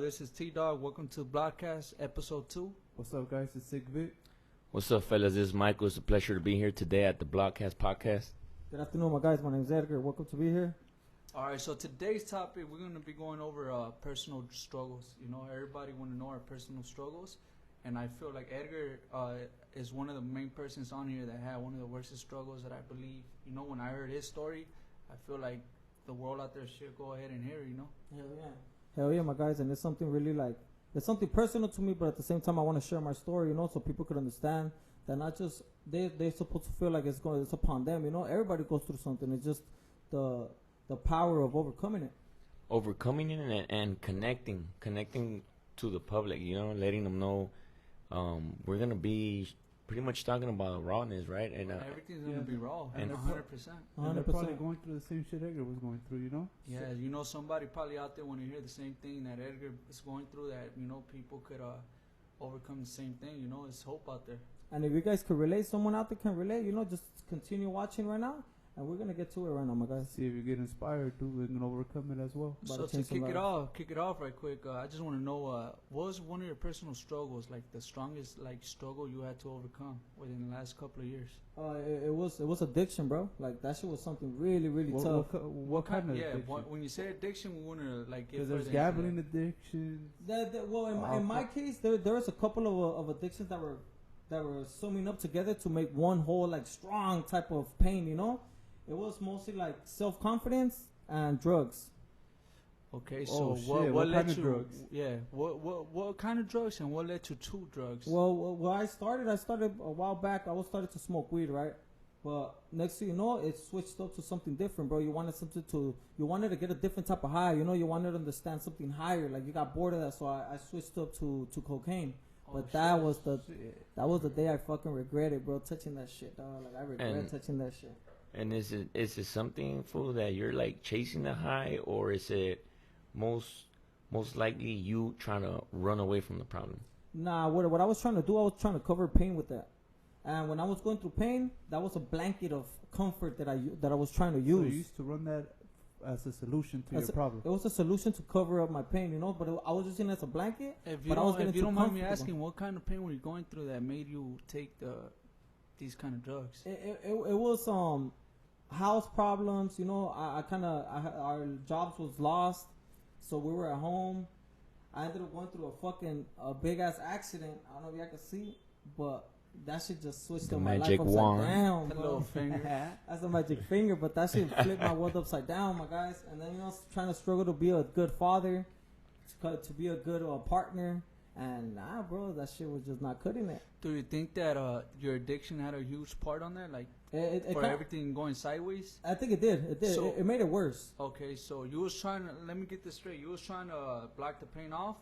this is T-Dog. Welcome to Blockast, Ep.2. What's up, guys? It's Sick Vic. What's up, fellas? This is Michael. It's a pleasure to be here today at the Blockast podcast. Good afternoon, my guys. My name is Edgar. Welcome to be here. All right, so today's topic, we're going to be going over personal struggles. You know, everybody want to know our personal struggles. And I feel like Edgar is one of the main persons on here that had one of the worst struggles that I believe. You know, when I heard his story, I feel like the world out there should go ahead and hear, you know? Hell yeah. Hell yeah, my guys. And it's something really like, it's something personal to me, but at the same time, I want to share my story, you know, so people could understand that not just, they're supposed to feel like it's upon them, you know? Everybody goes through something. It's just the power of overcoming it. Overcoming it and connecting to the public, you know, letting them know we're going to be pretty much talking about rawness, right? And everything's going to be raw, and 100%. And they're probably going through the same shit Edgar was going through, you know? Yeah, you know, somebody probably out there want to hear the same thing that Edgar is going through, that, you know, people could overcome the same thing, you know? There's hope out there. And if you guys could relate, someone out there can relate, you know, just continue watching right now. And we're going to get to it right now, my guys. See if you get inspired, too. We're going to overcome it as well. So to kick it off right quick, I just want to know, what was one of your personal struggles, like the strongest struggle you had to overcome within the last couple of years? It was addiction, bro. Like, that shit was something really, really tough. What kind of addiction? When you say addiction, we want to, like, get there's gambling addiction. In my case, there was a couple of addictions that were summing up together to make one whole, like, strong type of pain, you know? It was mostly like self-confidence and drugs. Okay, so what led to drugs? Yeah, what kind of drugs and what led to two drugs? Well, I started a while back. I started to smoke weed, right? But next thing you know, it switched up to something different, bro. You wanted to get a different type of high. You know, you wanted to understand something higher. Like, you got bored of that, so I switched up to cocaine. But that was the day I fucking regretted, bro, touching that shit, dog. Like, I regret touching that shit. And is it something, fool, that you're like chasing the high, or is it most likely you trying to run away from the problem? Nah, what I was trying to do, I was trying to cover pain with that. And when I was going through pain, that was a blanket of comfort that I was trying to use. So you used to run that as a solution to your problem. It was a solution to cover up my pain, you know, but I was using it as a blanket. If you don't mind me asking, what kind of pain were you going through that made you take these kind of drugs? It was house problems, you know. Our jobs was lost, so we were at home. I ended up going through a big ass accident. I don't know if y'all can see, but that shit just switched up my life upside down. That little finger. That's a magic finger, but that shit flipped my world upside down, my guys. And then, you know, trying to struggle to be a good father, to be a good partner. And nah, bro, that shit was just not cutting it. Do you think that your addiction had a huge part on that? Like, for everything going sideways? I think it did. So, it made it worse. Okay, so you was trying to, let me get this straight. You was trying to block the pain off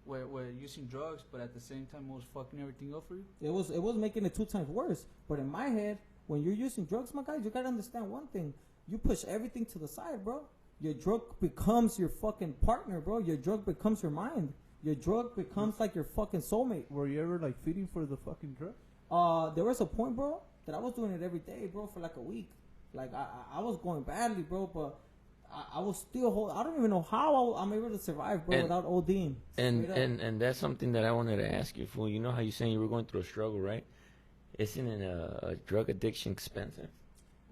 with using drugs, but at the same time it was fucking everything up for you? It was making it 2 times worse. But in my head, when you're using drugs, my guys, you gotta understand one thing. You push everything to the side, bro. Your drug becomes your fucking partner, bro. Your drug becomes your mind. Your drug becomes like your fucking soulmate. Were you ever like feeding for the fucking drug? There was a point, bro, that I was doing it every day, bro, for like a week. Like, I was going badly, bro, but I was still I don't even know how I'm able to survive, bro, without ODing. And that's something that I wanted to ask you, fool. You know how you saying you were going through a struggle, right? Isn't a drug addiction expensive?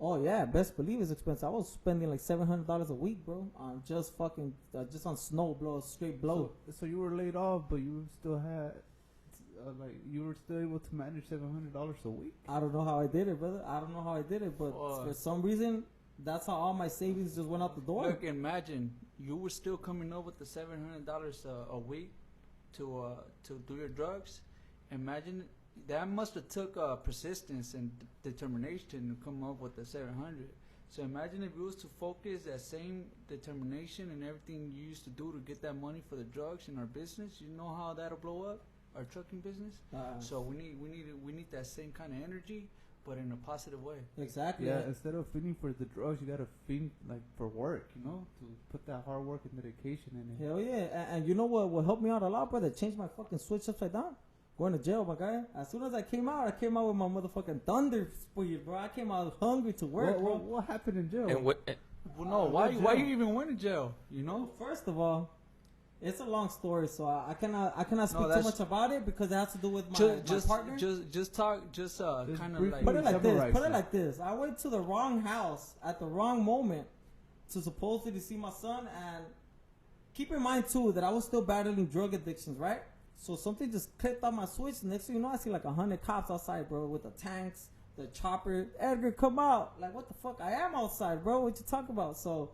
Oh yeah, best believe it's expensive. I was spending like $700 a week, bro, on just on snow blow, straight blow. So you were laid off, but you still had you were still able to manage $700 a week. I don't know how I did it, brother. I don't know how I did it, but for some reason, that's how all my savings just went out the door. Look, imagine you were still coming up with the $700 a week to do your drugs. Imagine. That must have took persistence and determination to come up with the 700. So imagine if you was to focus that same determination and everything you used to do to get that money for the drugs in our business. You know how that'll blow up our trucking business. So we need that same kind of energy, but in a positive way. Exactly. Yeah. Instead of feeding for the drugs, you gotta feed like for work. You know, to put that hard work and dedication in it. Hell yeah! And you know what helped me out a lot, brother? Changed my fucking switch upside down. Going to jail, my guy. As soon as I came out with my motherfucking thunder speed, bro. I came out hungry to work, bro. What happened in jail? And why you even went to jail? You know? First of all, It's a long story, so I cannot speak too that's- much about it because it has to do with my partner. Just talk, just kind of briefly like. Put it like summarize this. Put it it. like this. I went to the wrong house at the wrong moment to supposedly see my son, and keep in mind too that I was still battling drug addictions, right? So something just clicked on my switch. Next thing you know, I see like 100 cops outside, bro, with the tanks, the chopper. Edgar, come out! Like, what the fuck? I am outside, bro. What you talking about? So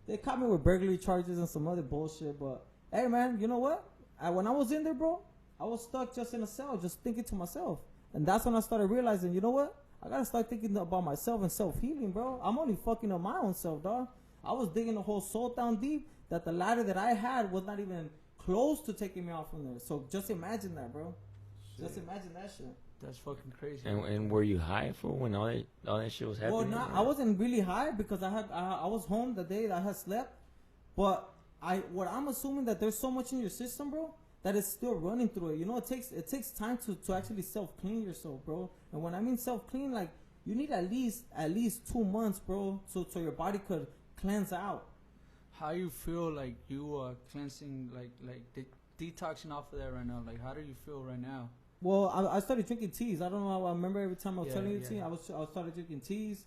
they caught me with burglary charges and some other bullshit. But hey, man, you know what? When I was in there, bro, I was stuck just in a cell, just thinking to myself. And that's when I started realizing, you know what? I gotta start thinking about myself and self-healing, bro. I'm only fucking up my own self, dog. I was digging the whole soul down deep that the ladder that I had was not even close to taking me off from there. So just imagine that, bro. Shit. Just imagine that shit. That's fucking crazy. And were you high for when all that shit was happening? Well, I wasn't really high because I was home the day that I had slept. But what I'm assuming that there's so much in your system, bro, that it's still running through it. You know, it takes time to actually self clean yourself, bro. And when I mean self clean, like you need at least 2 months, bro, so your body could cleanse out. How you feel like you are cleansing, like detoxing off of that right now? Like, how do you feel right now? Well, I started drinking teas. I don't know how I remember every time I was telling you yeah. tea. I started drinking teas.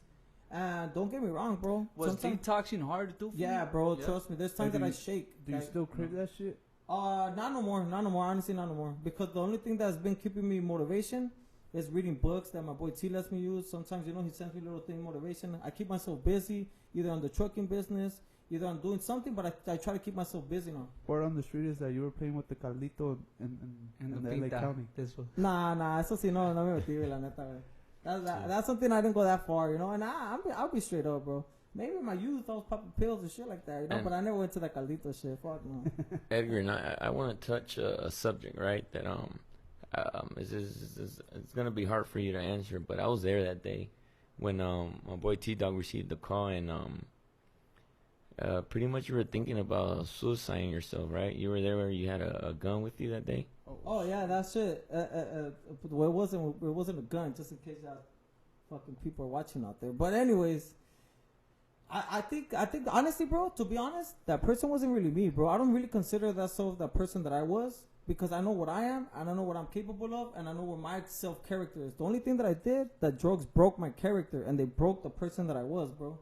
And don't get me wrong, bro. Was Sometimes- detoxing hard to do for you? Yeah, bro. Yeah. Trust me. There's times Hey, that do I you- shake. Do you like, still crave that shit? Not no more. Honestly, not no more. Because the only thing that's been keeping me motivation is reading books that my boy T lets me use. Sometimes, you know, he sends me little thing motivation. I keep myself busy, either on the trucking business, either I'm doing something, but I try to keep myself busy now. Word on the street is that you were playing with the Caldito in And the LA County. This one. Nah, eso sí, no me metí, la neta, güey. That's something I didn't go that far, you know. And I'll be straight up, bro. Maybe in my youth I was popping pills and shit like that, you know. And- But I never went to that Caldito shit. Fuck no. Edgar, and I want to touch a subject, right? That it's gonna be hard for you to answer, but I was there that day when my boy T Dog received the call, and pretty much you were thinking about suiciding yourself, right? You were there where you had a gun with you that day. Oh yeah, that shit. Well, it wasn't a gun, just in case y'all fucking people are watching out there. But anyways, I think honestly, bro, to be honest, that person wasn't really me, bro. I don't really consider that person that I was, because I know what I am, and I know what I'm capable of, and I know what my self character is. The only thing that I did, that drugs broke my character, and they broke the person that I was, bro.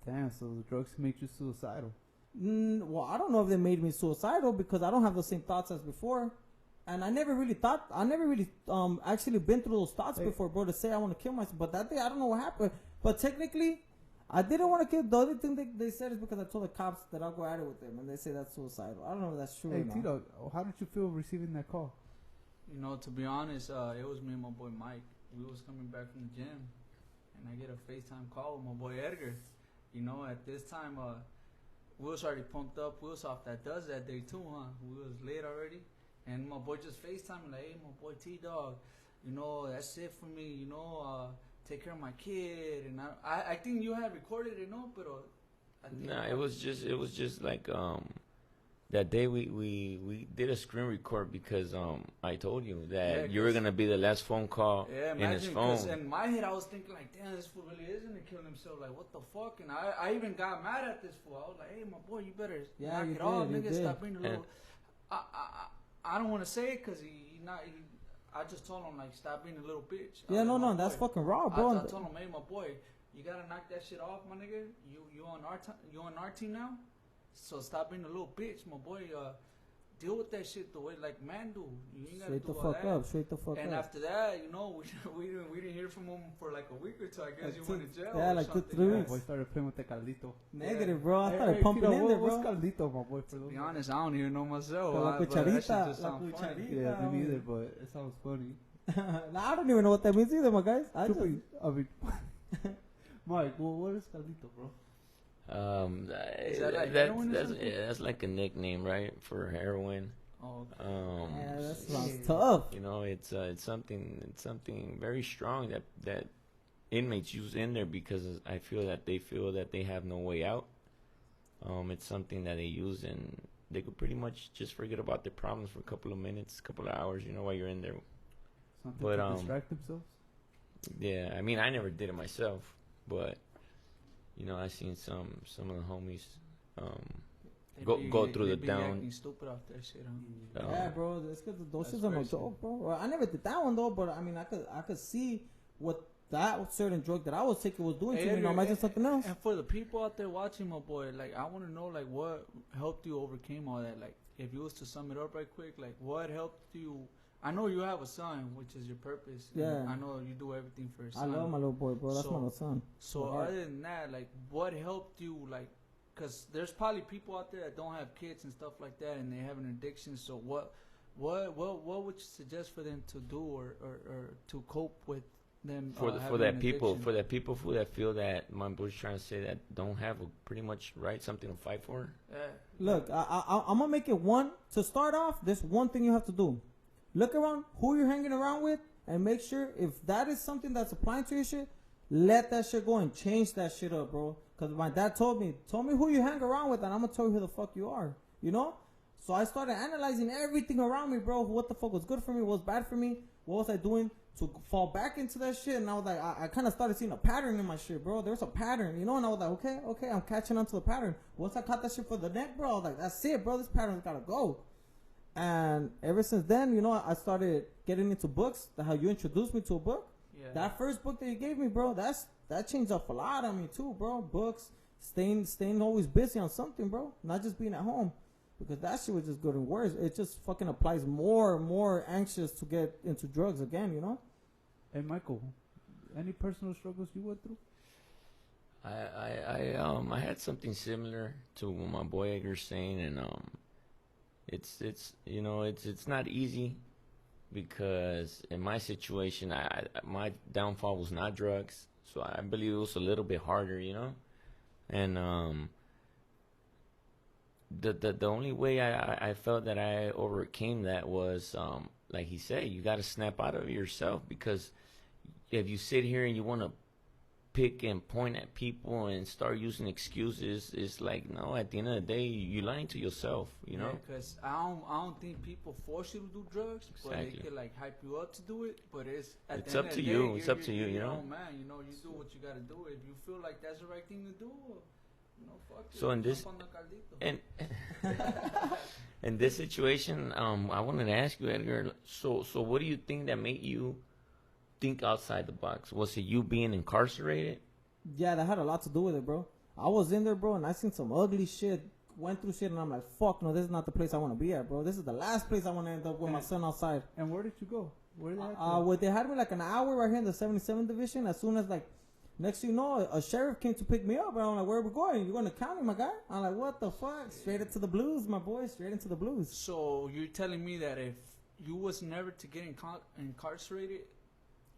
Damn, so the drugs made you suicidal. Well, I don't know if they made me suicidal, because I don't have the same thoughts as before. And I never really actually been through those thoughts before, bro, to say I want to kill myself. But that day, I don't know what happened. But technically, I didn't want to kill. The only thing they said is because I told the cops that I'll go at it with them, and they say that's suicidal. I don't know if that's true Hey, or not. Tito, how did you feel receiving that call? You know, to be honest, it was me and my boy Mike. We was coming back from the gym, and I get a FaceTime call with my boy Edgar. You know, at this time, we was already pumped up. We was off that does that day too, huh? We was late already, and my boy just FaceTime like, "Hey, my boy T Dog, you know, that's it for me. You know, take care of my kid." And I think you had recorded it, no? But Nah, it was just like that day we did a screen record because I told you that you were gonna be the last phone call yeah, in his imagine, phone. 'cause in my head I was thinking like, damn, this fool really is gonna kill himself. Like, what the fuck? And I even got mad at this fool. I was like, hey, my boy, you better knock you it off, did, you nigga. did. Stop being a little. I don't want to say it because I just told him like, stop being a little bitch. I Yeah, was like, no, my that's boy. fucking raw, bro. I told him, hey, my boy, you gotta knock that shit off, my nigga. You on our team now, so stop being a little bitch, my boy. Deal with that shit the way like man do. You ain't gotta Straight do the all fuck that. up. Straight the fuck And up. after that, you know, we didn't hear from him for like a week or two. I guess you went to jail. Yeah, or like something. 3 My weeks. boy started playing with the Caldito. Negative, bro. I Hey, started hey, pumping Tito, in there, what's bro. Caldito, my boy? For To those be honest, I don't even know myself. La but that shit cucharita, just la sound funny. cucharita. Yeah, me neither, but it sounds funny. Nah, I don't even know what that means either, my guys. I Stupid. Mike, well, what is Caldito, bro? Is that like heroin or something? That's like a nickname, right, for heroin. Oh, Yeah, that shit. sounds tough. You know, it's something very strong that inmates use in there because I feel that they have no way out. It's something that they use and they could pretty much just forget about their problems for a couple of minutes, couple of hours, you know, while you're in there. Something But, to distract themselves? Yeah, I mean, I never did it myself, but you know, I seen some of the homies go through the they be down. acting stupid off that shit, huh? Yeah, bro. It's because those That's shits are no crazy. joke, bro. Well, I never did that one though, but I mean, I could see what that certain drug that I was taking was doing to me. You know, imagine something else. And for the people out there watching, my boy, like I want to know, like, what helped you overcome all that? Like, if you was to sum it up right quick, like, what helped you? I know you have a son, which is your purpose. Yeah. I know you do everything for your I son. love my little boy, bro. That's my So- little son. So Alright. other than that, like, what helped you, like, because there's probably people out there that don't have kids and stuff like that, and they have an addiction. So what would you suggest for them to do or to cope with them For having that an people addiction? who that feel that my boy's trying to say that don't have a pretty much right something to fight for. Yeah. Look, I'm gonna make it one to start off. There's one thing you have to do: look around who you're hanging around with, and make sure if that is something that's applying to your shit, let that shit go and change that shit up, bro. Cause my dad told me who you hang around with, and I'm gonna tell you who the fuck you are. You know? So I started analyzing everything around me, bro. What the fuck was good for me? What was bad for me? What was I doing to fall back into that shit? And I was like, I kind of started seeing a pattern in my shit, bro. There's a pattern, you know? And I was like, okay, I'm catching on to the pattern. Once I caught that shit for the neck, bro, I was like, that's it, bro. This pattern's gotta go. And ever since then, you know, I started getting into books. How you introduced me to a book. Yeah. That first book that you gave me, bro, that changed up a lot on me too, bro. Books, staying always busy on something, bro. Not just being at home. Because that shit was just good and worse. It just fucking applies more and more anxious to get into drugs again, you know? Hey, Michael, any personal struggles you went through? I had something similar to what my boy Edgar's saying, and it's you know it's not easy because in my situation my downfall was not drugs, so I believe it was a little bit harder, you know, and the only way I felt that I overcame that was like he said, you got to snap out of yourself, because if you sit here and you want to pick and point at people and start using excuses, it's like, no, at the end of the day, you're lying to yourself, you know? Because I don't think people force you to do drugs, but Exactly. they can like hype you up to do it. But it's It's the up end to of the you. day, It's up to you, you you're know? your own man, you know, you do what you gotta do. If you feel like that's the right thing to do, you know, fuck it. So in this- Jump on the caldito. And in this situation, I wanted to ask you, Edgar, so what do you think that made you think outside the box? Was it you being incarcerated? Yeah, that had a lot to do with it, bro. I was in there, bro, and I seen some ugly shit, went through shit, and I'm like, fuck, no, this is not the place I want to be at, bro. This is the last place I want to end up with my son outside. And where did you go? Where did that Well, they had me like an hour right here in the 77 division. As soon as, like, next thing you know, a sheriff came to pick me up, and I'm like, where are we going? You going to county, my guy? I'm like, what the fuck? Straight into the blues, my boy, straight into the blues. So you're telling me that if you was never to get incarcerated,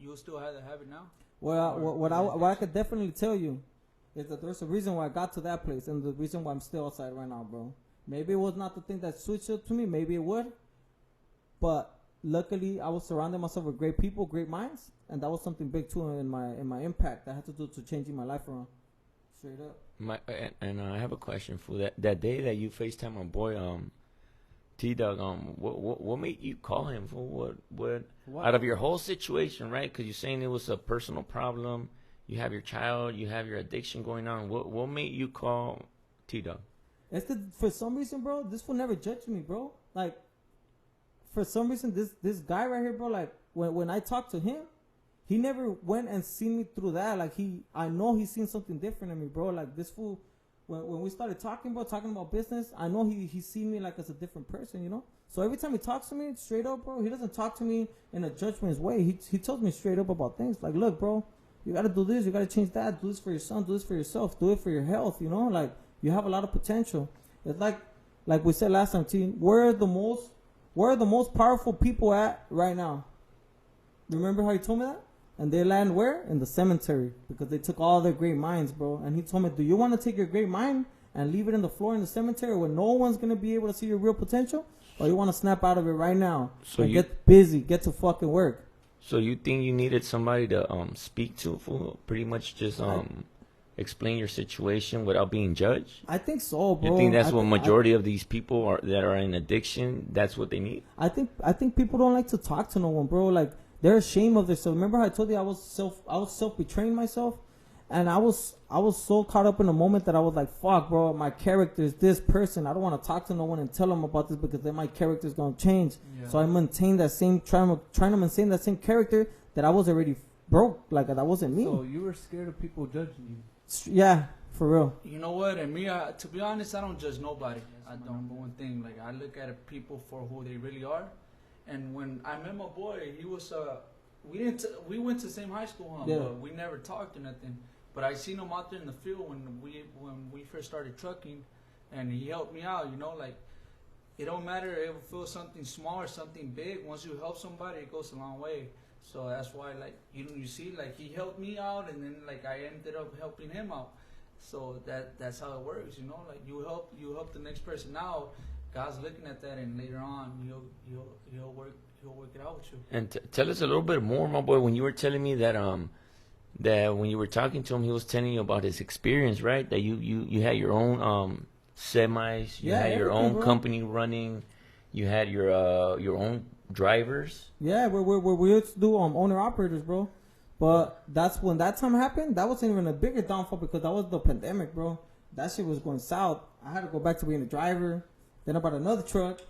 you still have the habit now? Well, Or- what I could definitely tell you is that there's a reason why I got to that place, and the reason why I'm still outside right now, bro. Maybe it was not the thing that switched up to me. Maybe it would. But luckily, I was surrounding myself with great people, great minds, and that was something big too in my impact that had to do to changing my life around. Straight up. I have a question for that day that you FaceTime my boy T-Dog. What made you call him? For what out of your whole situation, right? Because you're saying it was a personal problem. You have your child, you have your addiction going on. What made you call T-Dog? It's for some reason, bro, this fool never judged me, bro. Like, for some reason, this guy right here, bro, like, when I talked to him, he never went and seen me through that. Like, I know he's seen something different in me, bro. Like, this fool, when we started talking about business, I know he's seen me, like, as a different person, you know? So every time he talks to me, straight up, bro, he doesn't talk to me in a judgment way. He tells me straight up about things. Like, look, bro, you gotta do this, you gotta change that, do this for your son, do this for yourself, do it for your health, you know? Like, you have a lot of potential. It's like we said last time, T, where are the most powerful people at right now? Remember how he told me that? And they land where? In the cemetery, because they took all their great minds, bro. And he told me, do you want to take your great mind and leave it in the floor in the cemetery where no one's going to be able to see your real potential? Or you want to snap out of it right now? So and you- get busy, get to fucking work. So you think you needed somebody to speak to, for pretty much just explain your situation without being judged? I think so, bro. You think that's I what thi- majority of these people are that are in addiction? That's what they need. I think people don't like to talk to no one, bro. Like, they're ashamed of themselves. Remember how I told you I was self betraying myself, And I was so caught up in the moment that I was like, fuck, bro, my character is this person. I don't want to talk to no one and tell them about this because then my character is going to change. Yeah. So I maintained that same, trying to maintain that same character that I was already broke. Like, that wasn't me. So you were scared of people judging you. Yeah, for real. You know what? And me, to be honest, I don't judge nobody. I don't. Number one thing, like I look at people for who they really are. And when I met my boy, he was we went to the same high school, huh? Yeah. But we never talked or nothing. But I seen him out there in the field when we first started trucking, and he helped me out. You know, like it don't matter if it feels something small or something big. Once you help somebody, it goes a long way. So that's why, like you see, like he helped me out, and then like I ended up helping him out. So that's how it works, you know. Like you help the next person out. God's looking at that, and later on he'll work it out with you. And tell us a little bit more, my boy. When you were telling me that that when you were talking to him, he was telling you about his experience, right? That you had your own semis, you had your own company running, you had your own drivers. Yeah, we used to do owner operators, bro. But that's when that time happened. That wasn't even a bigger downfall because that was the pandemic, bro. That shit was going south. I had to go back to being a driver. Then I bought another truck.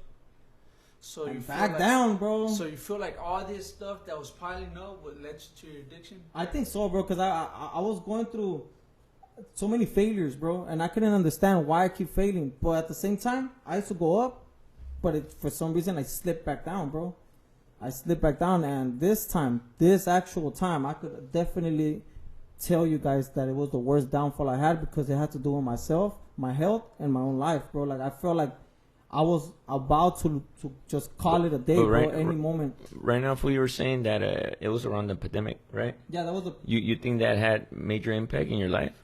So you back like, down, bro. So you feel like all this stuff that was piling up would led you to your addiction? I think so, bro. Because I was going through so many failures, bro, and I couldn't understand why I keep failing. But at the same time, I used to go up, but for some reason I slipped back down, bro. I slipped back down, and this actual time, I could definitely tell you guys that it was the worst downfall I had because it had to do with myself, my health, and my own life, bro. Like, I felt like I was about to just call it a day, bro, any moment. Right now, you were saying that it was around the pandemic, right? Yeah, that was You think that had major impact in your life?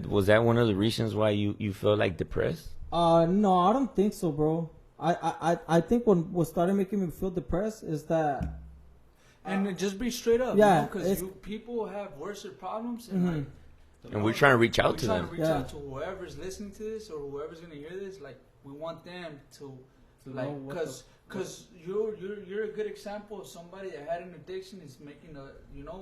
Was that one of the reasons why you felt like depressed? No, I don't think so, bro. I think what started making me feel depressed is that, and just be straight up, yeah, because people have worse problems, and mm-hmm. And we're trying to reach out to them. We're trying to reach out to whoever's listening to this or whoever's gonna hear this. Like, we want them to like, because you're a good example of somebody that had an addiction is making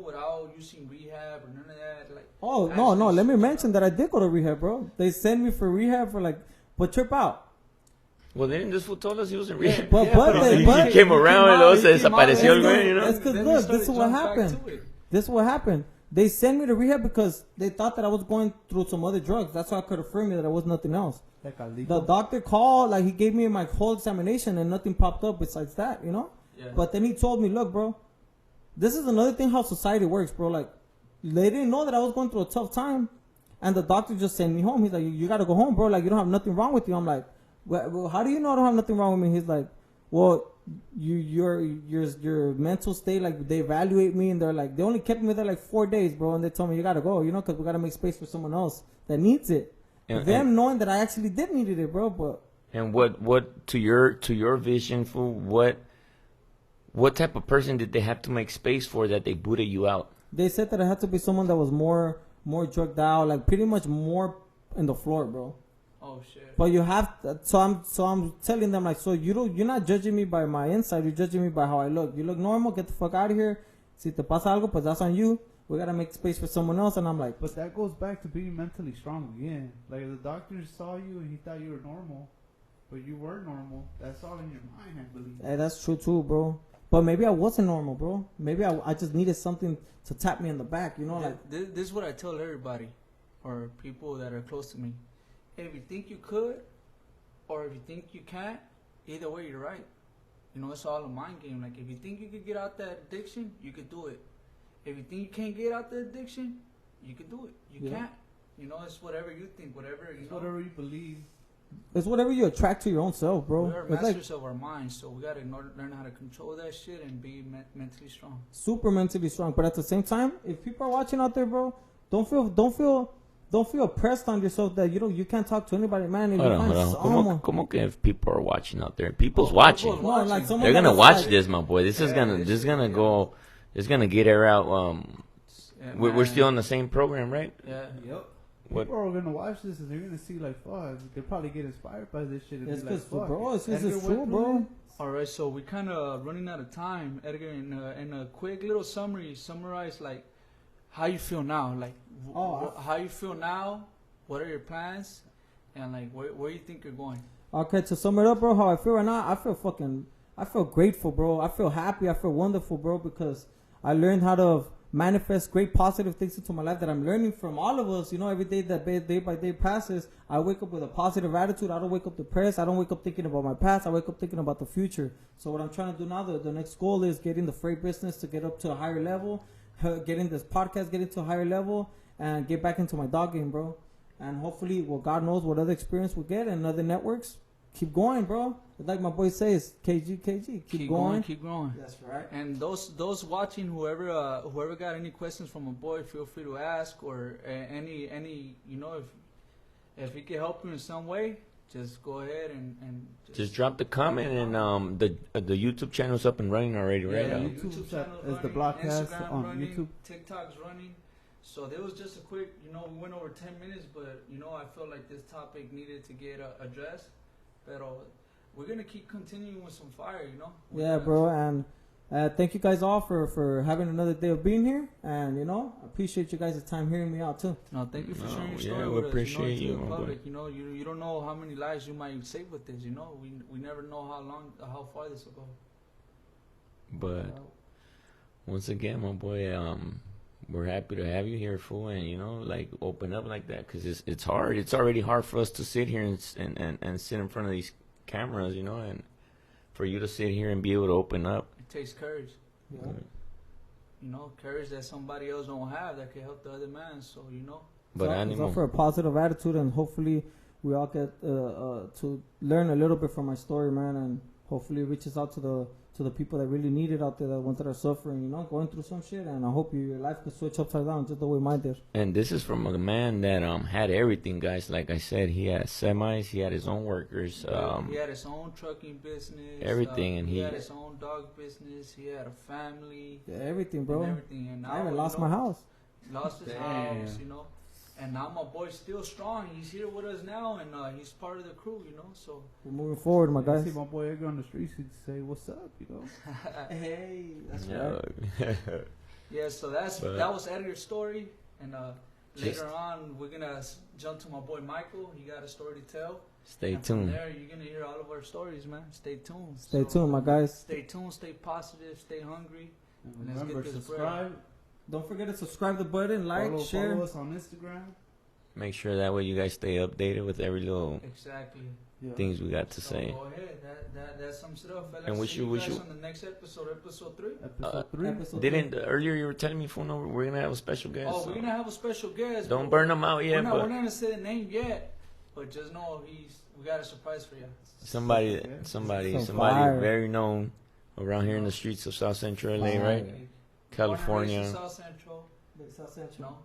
without using rehab or none of that. Like, oh no, let me mention that I did go to rehab, bro. They sent me for rehab for but trip out. Well, then this fool told us he was in rehab. But he came around and luego se desapareció el güey, you know? It's because look, this is what happened. This is what happened. They sent me to rehab because they thought that I was going through some other drugs. That's why I could affirm me that I was nothing else. The doctor called, like, he gave me my whole examination and nothing popped up besides that, you know? Yeah. But then he told me, look, bro, this is another thing how society works, bro. Like, they didn't know that I was going through a tough time. And the doctor just sent me home. He's like, you got to go home, bro. Like, you don't have nothing wrong with you. I'm like, well, how do you know I don't have nothing wrong with me? He's like, well, your mental state, like, they evaluate me and they're like, they only kept me there like 4 days, bro, and they told me you gotta go, you know, because we gotta make space for someone else that needs it. Them knowing that I actually did need it, bro. But what to your vision, for what type of person did they have to make space for that they booted you out? They said that it had to be someone that was more drugged out, like pretty much more in the floor, bro. Oh shit! But you have to, so I'm telling them, like, so you're not judging me by my inside, you're judging me by how I look. You look normal, get the fuck out of here. Si te pasa algo, pues that's on you. We gotta make space for someone else. And I'm like, but that goes back to being mentally strong again. Like, the doctor saw you and he thought you were normal, but you were normal. That's all in your mind, I believe. Hey, that's true too, bro. But maybe I wasn't normal, bro. Maybe I just needed something to tap me in the back, you know, like. This is what I tell everybody, or people that are close to me. If you think you could, or if you think you can't, either way you're right. You know, it's all a mind game. Like, if you think you could get out that addiction, you could do it. If you think you can't get out the addiction, you could do it. You can't. You know, it's whatever you think, whatever whatever you believe. It's whatever you attract to your own self, bro. We are masters of our minds, so we gotta learn how to control that shit and be mentally strong. Super mentally strong, but at the same time, if people are watching out there, bro, don't feel oppressed on yourself that you can't talk to anybody, man. Hold on. Como que if people are watching out there? People's watching. No, like they're gonna watch this, my boy. This is gonna go. It's gonna get her out. We're still on the same program, right? Yeah. Yep. People are gonna watch this and they're gonna see, like, fuck, they probably get inspired by this shit. And it's be like, fuck, bro, it's true, bro. All right, so we kind of running out of time. Edgar, in a quick little summarize, like, how you feel now? Like, Oh, how you feel now? What are your plans? And like, where you think you're going? Okay, to sum it up, bro, how I feel right now, I feel grateful, bro. I feel happy. I feel wonderful, bro, because I learned how to manifest great positive things into my life that I'm learning from all of us. You know, every day that day by day passes, I wake up with a positive attitude. I don't wake up depressed. I don't wake up thinking about my past. I wake up thinking about the future. So what I'm trying to do now, the next goal is getting the freight business to get up to a higher level, getting this podcast, getting to a higher level, and get back into my dog game, bro. And hopefully, well, God knows what other experience we'll get and other networks. Keep going, bro. Like my boy says, KG. Keep going. Keep growing. That's right. And those watching, whoever got any questions from a boy, feel free to ask, or any you know, if he can help you in some way, just go ahead and Just drop the comment, and the YouTube channel's up and running already, right? Yeah, YouTube channel is the running, Blockast Instagram on running, YouTube. TikTok's running. So there was just a quick, you know, we went over 10 minutes, but you know, I felt like this topic needed to get addressed. But we're gonna keep continuing with some fire, you know. Yeah, bro. And thank you guys all for having another day of being here. And you know, I appreciate you guys' time hearing me out too. No, thank you for sharing your yeah, story we with appreciate us. you, To the my public, boy. you know, you don't know how many lives you might save with this. You know, we never know how far this will go. But once again, my boy, we're happy to have you here, fool, and you know, like open up like that, because it's hard. It's already hard for us to sit here and sit in front of these cameras, you know, and for you to sit here and be able to open up. It takes courage. Yeah. You know, courage that somebody else don't have that can help the other man. So you know. But It's all for a positive attitude, and hopefully we all get to learn a little bit from my story, man, and hopefully it reaches out to the people that really need it out there, the ones that are suffering, you know, going through some shit. And I hope your life could switch upside down just the way mine did. And this is from a man that had everything, guys. Like I said, he had semis, he had his own workers, he had his own trucking business, everything, and he he had his own dog business. He had a family, Yeah, everything, bro. and everything. And now, I even you lost know, my house. Lost his house, you know. And now my boy's still strong. He's here with us now, and he's part of the crew, you know. So We're moving forward, my I guys. see my boy Edgar on the streets, he'd say, "What's up?" You know. Hey, that's yeah. yeah, so But- that was Edgar's story, and Just- later on we're gonna jump to my boy Michael. He got a story to tell. Stay And from tuned. there, you're gonna hear all of our stories, man. Stay tuned. Stay tuned, my guys. Stay tuned. Stay positive. Stay hungry. And Let's remember, get this subscribe. Don't forget to subscribe the button, like, share. Follow us on Instagram. Make sure that way you guys stay updated with every little Exactly. Yeah. things we got to So say. go ahead. That sums it up, fellas. And we See should- you we guys should- on the next episode, episode 3. Episode 3. Episode Didn't earlier you were telling me, phone number, we're gonna have a special guest. Oh, so we're gonna have a special guest. don't but burn them out We're yet, not but gonna say the name yet, but just know we got a surprise for you. somebody Some fire. very known around here in the streets of South Central LA, Fire. right? Born and raised California. in South Central. No.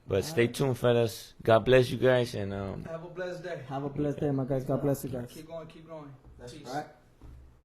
But stay tuned, fellas. God bless you guys, and Have a blessed day. Have a blessed day, my guys. God bless you guys. Keep going. That's Peace. right.